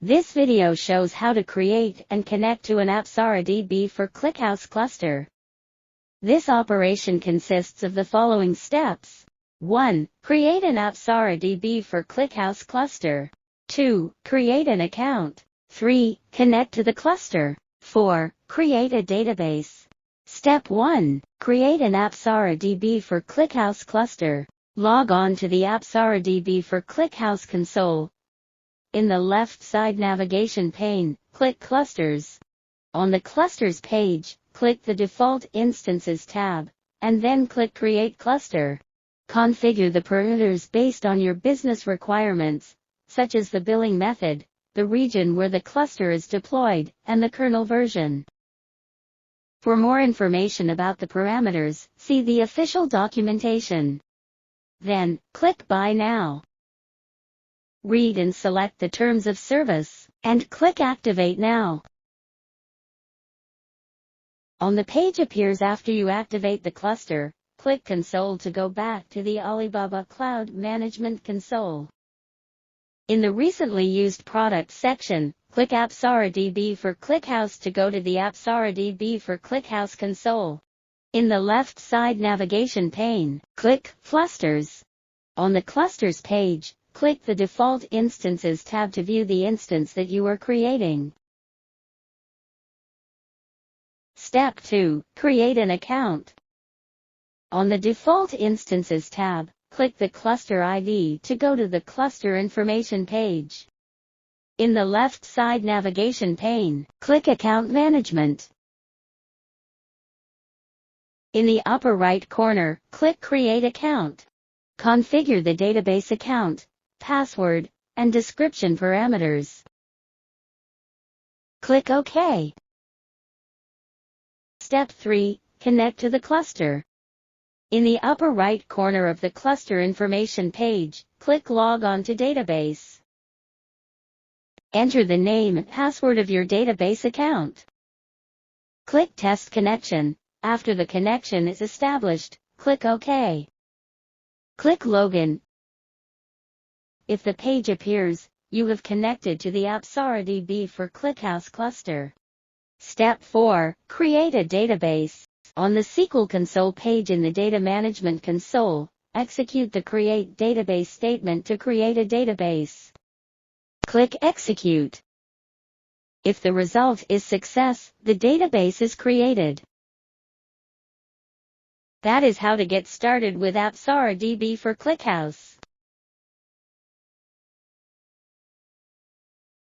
This video shows how to create and connect to an ApsaraDB for ClickHouse cluster. This operation consists of the following steps. 1. Create an ApsaraDB for ClickHouse cluster. 2. Create an account. 3. Connect to the cluster. 4. Create a database. Step 1. Create an ApsaraDB for ClickHouse cluster. Log on to the ApsaraDB for ClickHouse console. In the left side navigation pane, click Clusters. On the Clusters page, click the Default Instances tab, and then click Create Cluster. Configure the parameters based on your business requirements, such as the billing method, the region where the cluster is deployed, and the kernel version. For more information about the parameters, see the official documentation. Then, click Buy Now. Read and select the terms of service, and click Activate Now. On the page appears after you activate the cluster, click Console to go back to the Alibaba Cloud Management Console. In the Recently Used Products section, click ApsaraDB for ClickHouse to go to the ApsaraDB for ClickHouse console. In the left side navigation pane, click Clusters. On the Clusters page, click the Default Instances tab to view the instance that you are creating. Step 2. Create an account. On the Default Instances tab, click the Cluster ID to go to the Cluster Information page. In the left side navigation pane, click Account Management. In the upper right corner, click Create Account. Configure the database account, password, and description parameters. Click OK. Step 3. Connect to the cluster. In the upper right corner of the cluster information page, click Log on to database. Enter the name and password of your database account. Click Test Connection. After the connection is established, click OK. Click Login. If the page appears, you have connected to the ApsaraDB for ClickHouse cluster. Step 4. Create a database. On the SQL console page in the Data Management console, execute the Create Database statement to create a database. Click Execute. If the result is success, the database is created. That is how to get started with ApsaraDB for ClickHouse.